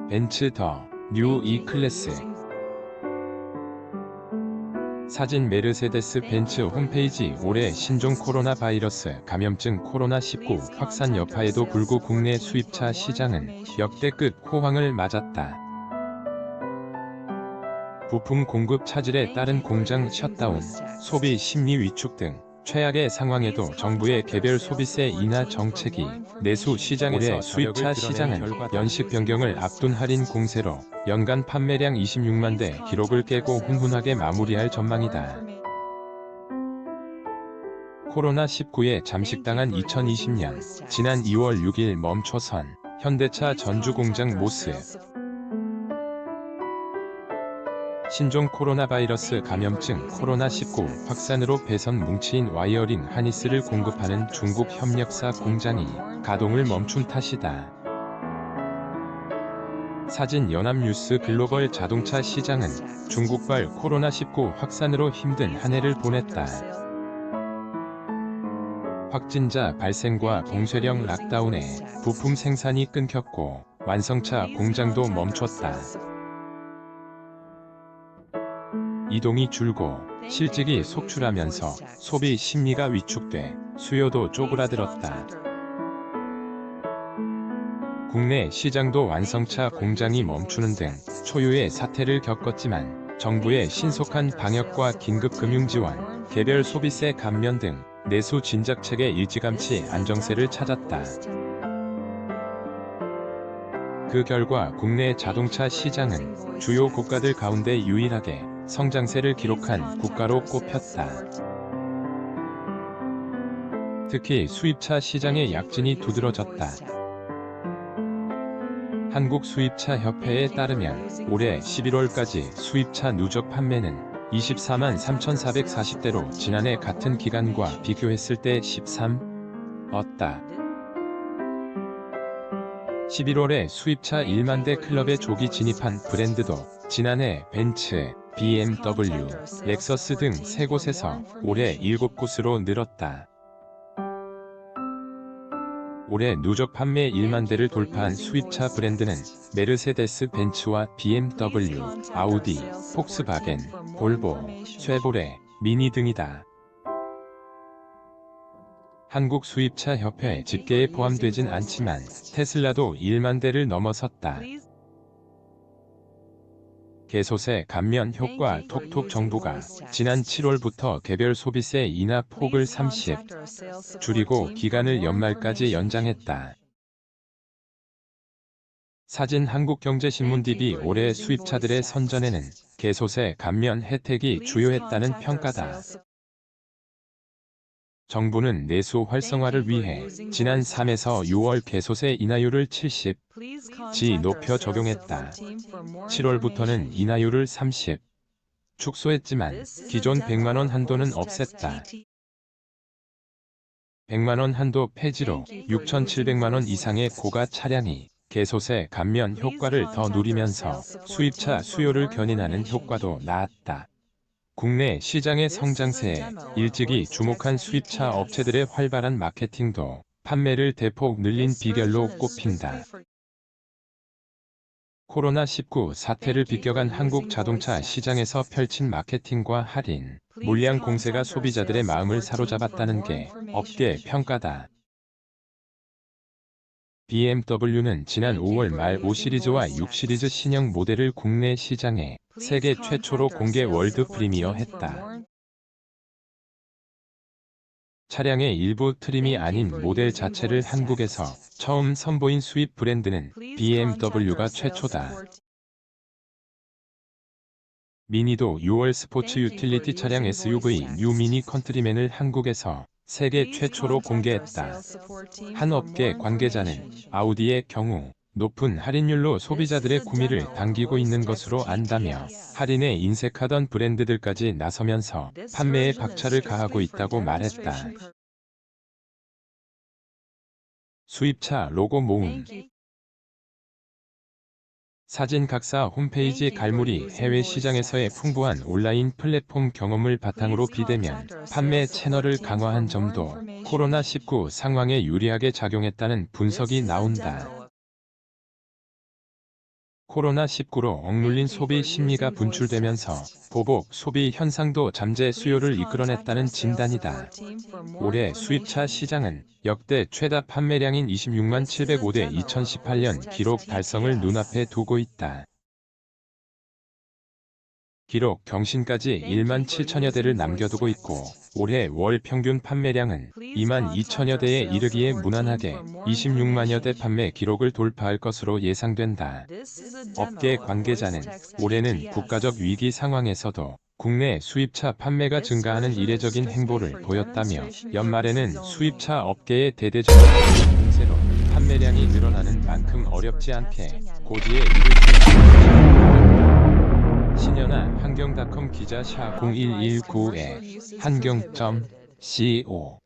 벤츠 더 뉴 E 클래스. 사진 메르세데스 벤츠 홈페이지. 올해 신종 코로나 바이러스 감염증 코로나19 확산 여파에도 불구 국내 수입차 시장은 역대급 호황을 맞았다. 부품 공급 차질에 따른 공장 셧다운, 소비 심리 위축 등 최악의 상황에도 정부의 개별 소비세 인하 정책이 내수 시장에서 수입차 시장은 연식 변경을 앞둔 할인 공세로 연간 판매량 26만 대 기록을 깨고 훈훈하게 마무리할 전망이다. 코로나19에 잠식당한 2020년, 지난 2월 6일 멈춰선 현대차 전주 공장 모습. 신종 코로나 바이러스 감염증 코로나19 확산으로 배선 뭉치인 와이어링 하니스를 공급하는 중국 협력사 공장이 가동을 멈춘 탓이다. 사진 연합뉴스. 글로벌 자동차 시장은 중국발 코로나19 확산으로 힘든 한 해를 보냈다. 확진자 발생과 봉쇄령 락다운에 부품 생산이 끊겼고 완성차 공장도 멈췄다. 이동이 줄고 실직이 속출하면서 소비 심리가 위축돼 수요도 쪼그라들었다. 국내 시장도 완성차 공장이 멈추는 등 초유의 사태를 겪었지만 정부의 신속한 방역과 긴급금융 지원, 개별 소비세 감면 등 내수 진작책의 일찌감치 안정세를 찾았다. 그 결과 국내 자동차 시장은 주요 국가들 가운데 유일하게 성장세를 기록한 국가로 꼽혔다. 특히 수입차 시장의 약진이 두드러졌다. 한국수입차협회에 따르면 올해 11월까지 수입차 누적 판매는 24만 3,440대로 지난해 같은 기간과 비교했을 때 13%었다. 11월에 수입차 1만 대 클럽에 조기 진입한 브랜드도 지난해 벤츠, BMW, 렉서스 등 3곳에서 올해 7곳으로 늘었다. 올해 누적 판매 1만 대를 돌파한 수입차 브랜드는 메르세데스 벤츠와 BMW, 아우디, 폭스바겐, 볼보, 쉐보레, 미니 등이다. 한국 수입차 협회 집계에 포함되진 않지만 테슬라도 1만 대를 넘어섰다. 개소세 감면 효과. 톡톡. 정부가 지난 7월부터 개별 소비세 인하 폭을 30% 줄이고 기간을 연말까지 연장했다. 사진 한국경제신문. DB. 올해 수입차들의 선전에는 개소세 감면 혜택이 주요했다는 평가다. 정부는 내수 활성화를 위해 지난 3에서 6월 개소세 인하율을 70지 높여 적용했다. 7월부터는 인하율을 30 축소했지만 기존 100만원 한도는 없앴다. 100만원 한도 폐지로 6,700만원 이상의 고가 차량이 개소세 감면 효과를 더 누리면서 수입차 수요를 견인하는 효과도 나았다. 국내 시장의 성장세에 일찍이 주목한 수입차 업체들의 활발한 마케팅도 판매를 대폭 늘린 비결로 꼽힌다. 코로나19 사태를 비껴간 한국 자동차 시장에서 펼친 마케팅과 할인, 물량 공세가 소비자들의 마음을 사로잡았다는 게 업계 평가다. BMW는 지난 5월 말 5 시리즈와 6 시리즈 신형 모델을 국내 시장에 세계 최초로 공개 월드 프리미어했다. 차량의 일부 트림이 아닌 모델 자체를 한국에서 처음 선보인 수입 브랜드는 BMW가 최초다. 미니도 6월 스포츠 유틸리티 차량 SUV 뉴 미니 컨트리맨을 한국에서 세계 최초로 공개했다. 한 업계 관계자는 아우디의 경우 높은 할인율로 소비자들의 구미를 당기고 있는 것으로 안다며 할인에 인색하던 브랜드들까지 나서면서 판매에 박차를 가하고 있다고 말했다. 수입차 로고 모음. 사진 각사 홈페이지. 갈무리. 해외 시장에서의 풍부한 온라인 플랫폼 경험을 바탕으로 비대면 판매 채널을 강화한 점도 코로나19 상황에 유리하게 작용했다는 분석이 나온다. 코로나19로 억눌린 소비 심리가 분출되면서 보복 소비 현상도 잠재 수요를 이끌어냈다는 진단이다. 올해 수입차 시장은 역대 최다 판매량인 26만 705대 2018년 기록 달성을 눈앞에 두고 있다. 기록 경신까지 1만 7천여 대를 남겨두고 있고 올해 월 평균 판매량은 2만 2천여 대에 이르기에 무난하게 26만여 대 판매 기록을 돌파할 것으로 예상된다. 업계 관계자는 올해는 국가적 위기 상황에서도 국내 수입차 판매가 증가하는 이례적인 행보를 보였다며 연말에는 수입차 업계의 대대적인 공세로 판매량이 늘어나는 만큼 어렵지 않게 고지에 이를 수 있다. 신현아 한경닷컴 기자 샤 0119에 한경.co